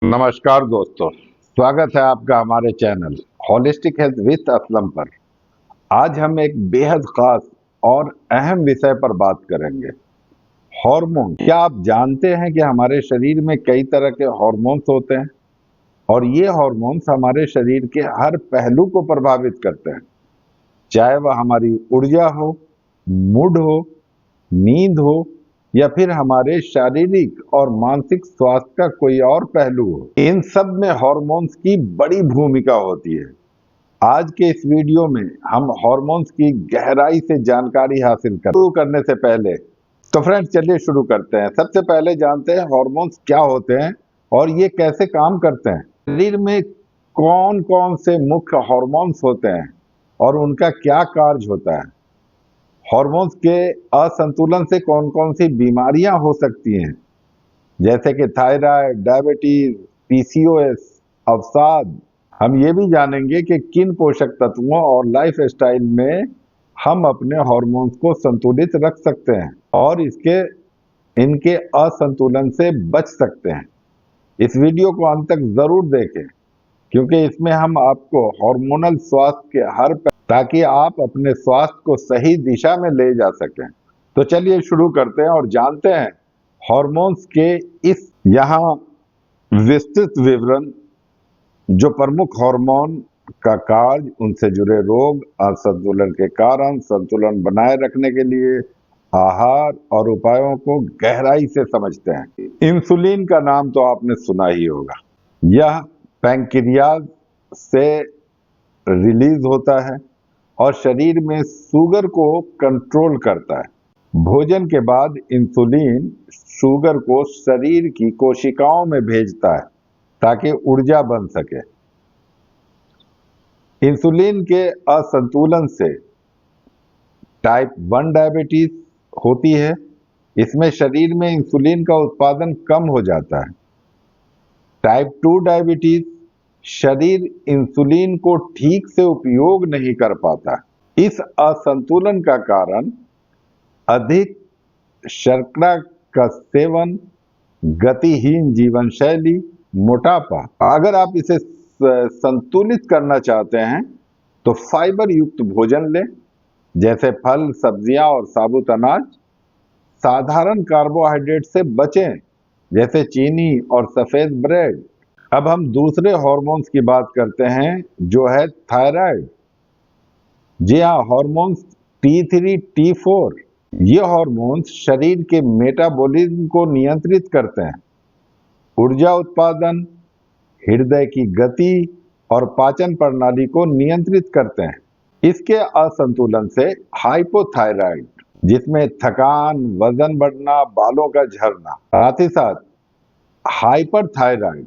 नमस्कार दोस्तों, स्वागत है आपका हमारे channel holistic health with Aslam पर। आज हम एक बेहद खास और अहम विषय पर बात करेंगे, हार्मोन। क्या आप जानते हैं कि हमारे शरीर में कई तरह के हार्मोन्स होते हैं और ये हार्मोन्स हमारे शरीर के हर पहलू को प्रभावित करते हैं, चाहे वह हमारी ऊर्जा हो, मूड हो, नींद हो या फिर हमारे शारीरिक और मानसिक स्वास्थ्य का कोई और पहलू हो। इन सब में हार्मोन्स की बड़ी भूमिका होती है। आज के इस वीडियो में हम हार्मोन्स की गहराई से जानकारी हासिल शुरू करने से पहले तो फ्रेंड्स चलिए शुरू करते हैं। सबसे पहले जानते हैं हार्मोन्स क्या होते हैं और ये कैसे काम करते हैं। शरीर में कौन कौन से मुख्य हार्मोन्स होते हैं और उनका क्या कार्य होता है। हार्मोन्स के असंतुलन से कौन कौन सी बीमारियां हो सकती हैं, जैसे कि थायराइड, डायबिटीज, पीसीओएस, अवसाद। हम ये भी जानेंगे कि किन पोषक तत्वों और लाइफस्टाइल में हम अपने हार्मोन्स को संतुलित रख सकते हैं और इनके असंतुलन से बच सकते हैं। इस वीडियो को अंत तक जरूर देखें क्योंकि इसमें हम आपको हार्मोनल स्वास्थ्य के ताकि आप अपने स्वास्थ्य को सही दिशा में ले जा सकें। तो चलिए शुरू करते हैं और जानते हैं हार्मोन्स के इस यहाँ विस्तृत विवरण, जो प्रमुख हार्मोन का कार्य, उनसे जुड़े रोग, असंतुलन के कारण, संतुलन बनाए रखने के लिए आहार और उपायों को गहराई से समझते हैं। इंसुलिन का नाम तो आपने सुना ही होगा। यह पैंक्रियाज से रिलीज होता है और शरीर में शुगर को कंट्रोल करता है। भोजन के बाद इंसुलिन शुगर को शरीर की कोशिकाओं में भेजता है ताकि ऊर्जा बन सके। इंसुलिन के असंतुलन से टाइप 1 डायबिटीज होती है। इसमें शरीर में इंसुलिन का उत्पादन कम हो जाता है। टाइप 2 डायबिटीज, शरीर इंसुलिन को ठीक से उपयोग नहीं कर पाता। इस असंतुलन का कारण अधिक शर्करा का सेवन, गतिहीन जीवन शैली, मोटापा। अगर आप इसे संतुलित करना चाहते हैं तो फाइबर युक्त भोजन लें, जैसे फल, सब्जियां और साबुत अनाज। साधारण कार्बोहाइड्रेट से बचें, जैसे चीनी और सफेद ब्रेड। अब हम दूसरे हार्मोन्स की बात करते हैं, जो है थायराइड। जी हाँ, हार्मोन्स T3, T4, ये हार्मोन्स शरीर के मेटाबॉलिज्म को नियंत्रित करते हैं, ऊर्जा उत्पादन, हृदय की गति और पाचन प्रणाली को नियंत्रित करते हैं। इसके असंतुलन से हाइपोथायराइड, जिसमें थकान, वजन बढ़ना, बालों का झड़ना, साथ ही साथ हाइपरथायराइड,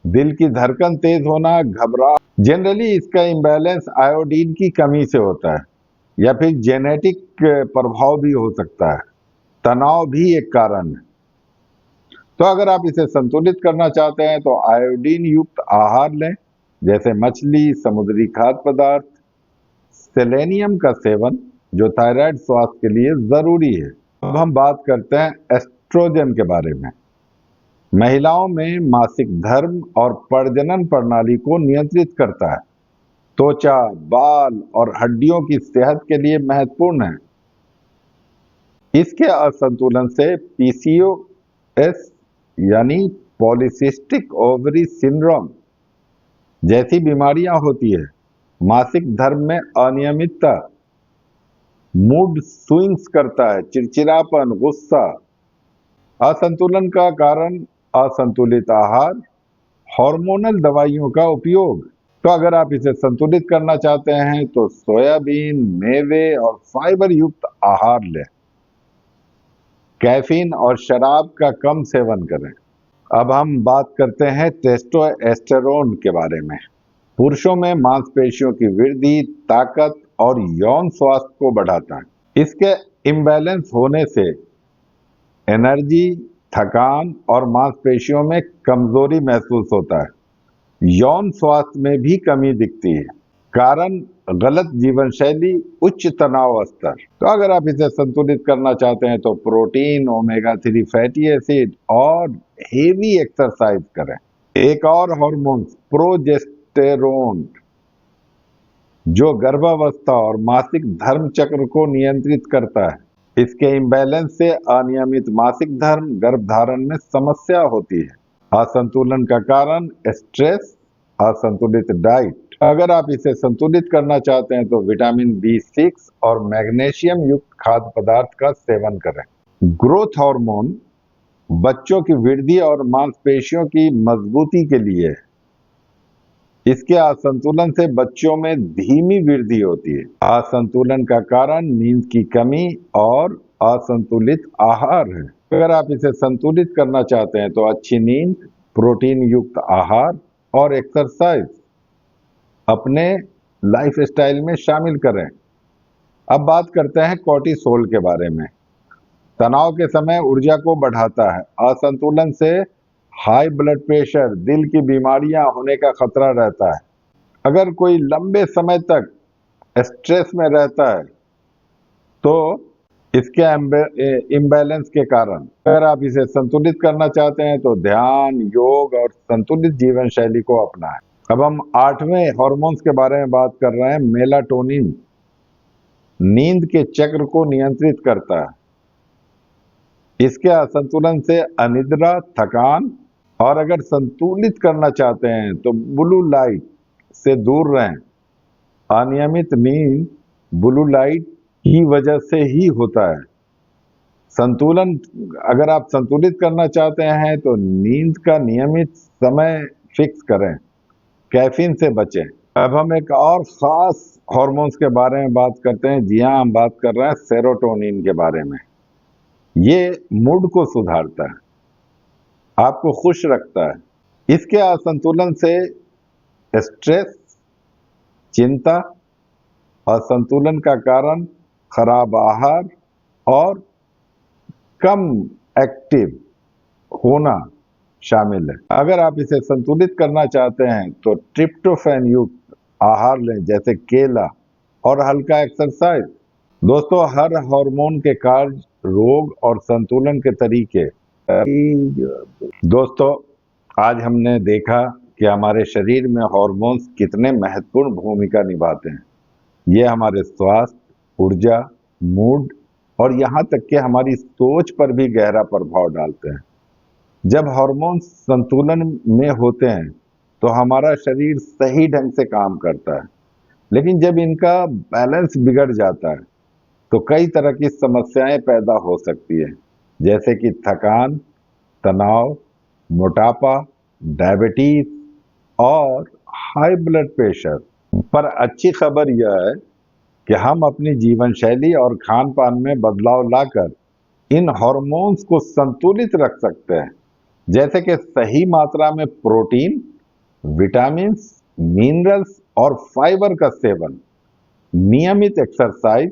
दिल की धड़कन तेज होना, घबराहट। जनरली इसका इम्बैलेंस आयोडीन की कमी से होता है या फिर जेनेटिक प्रभाव भी हो सकता है। तनाव भी एक कारण है। तो अगर आप इसे संतुलित करना चाहते हैं तो आयोडीन युक्त आहार लें, जैसे मछली, समुद्री खाद्य पदार्थ। सेलेनियम का सेवन, जो थायराइड स्वास्थ्य के लिए जरूरी है। अब हम बात करते हैं एस्ट्रोजन के बारे में। महिलाओं में मासिक धर्म और प्रजनन प्रणाली को नियंत्रित करता है। त्वचा, बाल और हड्डियों की सेहत के लिए महत्वपूर्ण है। इसके असंतुलन से पीसीओएस यानी पॉलीसिस्टिक ओवरी सिंड्रोम जैसी बीमारियां होती है। मासिक धर्म में अनियमितता, मूड स्विंग्स करता है, चिड़चिड़ापन, गुस्सा। असंतुलन का कारण असंतुलित आहार, हार्मोनल दवाइयों का उपयोग। तो अगर आप इसे संतुलित करना चाहते हैं तो सोयाबीन, मेवे और फाइबर युक्त आहार लें। कैफीन और शराब का कम सेवन करें। अब हम बात करते हैं टेस्टोस्टेरोन के बारे में। पुरुषों में मांसपेशियों की वृद्धि, ताकत और यौन स्वास्थ्य को बढ़ाता है। इसके इम्बैलेंस होने से एनर्जी, थकान और मांसपेशियों में कमजोरी महसूस होता है। यौन स्वास्थ्य में भी कमी दिखती है। कारण गलत जीवन शैली, उच्च तनाव स्तर। तो अगर आप इसे संतुलित करना चाहते हैं तो प्रोटीन, ओमेगा 3 फैटी एसिड और हेवी एक्सरसाइज करें। एक और हार्मोन प्रोजेस्टेरोन, जो गर्भावस्था और मासिक धर्म चक्र को नियंत्रित करता है। इसके इम्बैलेंस से अनियमित मासिक धर्म, गर्भधारण में समस्या होती है। असंतुलन का कारण स्ट्रेस, असंतुलित डाइट। अगर आप इसे संतुलित करना चाहते हैं तो विटामिन B6 और मैग्नीशियम युक्त खाद्य पदार्थ का सेवन करें। ग्रोथ हार्मोन बच्चों की वृद्धि और मांसपेशियों की मजबूती के लिए है। इसके असंतुलन से बच्चों में धीमी वृद्धि होती है। असंतुलन का कारण नींद की कमी और असंतुलित आहार है। अगर आप इसे संतुलित करना चाहते हैं तो अच्छी नींद, प्रोटीन युक्त आहार और एक्सरसाइज अपने लाइफस्टाइल में शामिल करें। अब बात करते हैं कॉर्टिसोल के बारे में। तनाव के समय ऊर्जा को बढ़ाता है। असंतुलन से हाई ब्लड प्रेशर, दिल की बीमारियां होने का खतरा रहता है। अगर कोई लंबे समय तक स्ट्रेस में रहता है तो इसके इम्बैलेंस के कारण, अगर आप इसे संतुलित करना चाहते हैं तो ध्यान, योग और संतुलित जीवन शैली को अपनाएं। अब हम 8वें हार्मोन्स के बारे में बात कर रहे हैं। मेलाटोनिन नींद के चक्र को नियंत्रित करता है। इसके असंतुलन से अनिद्रा, थकान, और अगर संतुलित करना चाहते हैं तो ब्लू लाइट से दूर रहें। अनियमित नींद ब्लू लाइट की वजह से ही होता है। संतुलन, अगर आप संतुलित करना चाहते हैं तो नींद का नियमित समय फिक्स करें। कैफीन से बचें। अब हम एक और खास हार्मोन्स के बारे में बात करते हैं। जी हाँ, हम बात कर रहे हैं सेरोटोनिन के बारे में। ये मूड को सुधारता है, आपको खुश रखता है। इसके असंतुलन से स्ट्रेस, चिंता, असंतुलन का कारण खराब आहार और कम एक्टिव होना शामिल है। अगर आप इसे संतुलित करना चाहते हैं तो ट्रिप्टोफैन युक्त आहार लें, जैसे केला, और हल्का एक्सरसाइज। दोस्तों, हर हार्मोन के कार्य, रोग और संतुलन के तरीके। दोस्तों, आज हमने देखा कि हमारे शरीर में हार्मोन्स कितने महत्वपूर्ण भूमिका निभाते हैं। ये हमारे स्वास्थ्य, ऊर्जा, मूड और यहाँ तक कि हमारी सोच पर भी गहरा प्रभाव डालते हैं। जब हार्मोन्स संतुलन में होते हैं तो हमारा शरीर सही ढंग से काम करता है, लेकिन जब इनका बैलेंस बिगड़ जाता है तो कई तरह की समस्याएं पैदा हो सकती है, जैसे कि थकान, तनाव, मोटापा, डायबिटीज और हाई ब्लड प्रेशर। पर अच्छी खबर यह है कि हम अपनी जीवन शैली और खान पान में बदलाव लाकर इन हार्मोन्स को संतुलित रख सकते हैं, जैसे कि सही मात्रा में प्रोटीन, विटामिन्स, मिनरल्स और फाइबर का सेवन, नियमित एक्सरसाइज,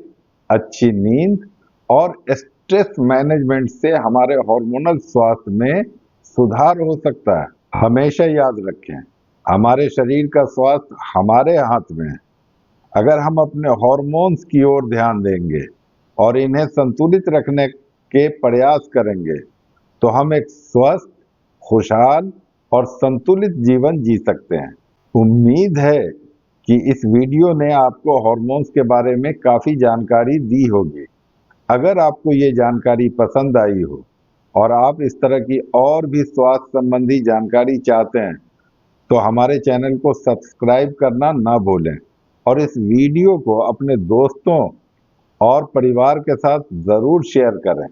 अच्छी नींद और स्ट्रेस मैनेजमेंट से हमारे हार्मोनल स्वास्थ्य में सुधार हो सकता है। हमेशा याद रखें, हमारे शरीर का स्वास्थ्य हमारे हाथ में है। अगर हम अपने हार्मोन्स की ओर ध्यान देंगे और इन्हें संतुलित रखने के प्रयास करेंगे तो हम एक स्वस्थ, खुशहाल और संतुलित जीवन जी सकते हैं। उम्मीद है कि इस वीडियो ने आपको हार्मोन्स के बारे में काफ़ी जानकारी दी होगी। अगर आपको ये जानकारी पसंद आई हो और आप इस तरह की और भी स्वास्थ्य संबंधी जानकारी चाहते हैं तो हमारे चैनल को सब्सक्राइब करना ना भूलें और इस वीडियो को अपने दोस्तों और परिवार के साथ ज़रूर शेयर करें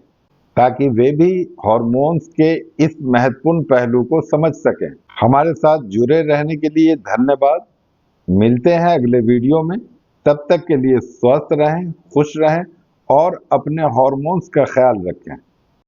ताकि वे भी हार्मोन्स के इस महत्वपूर्ण पहलू को समझ सकें। हमारे साथ जुड़े रहने के लिए धन्यवाद। मिलते हैं अगले वीडियो में। तब तक के लिए स्वस्थ रहें, खुश रहें और अपने हार्मोन्स का ख्याल रखें।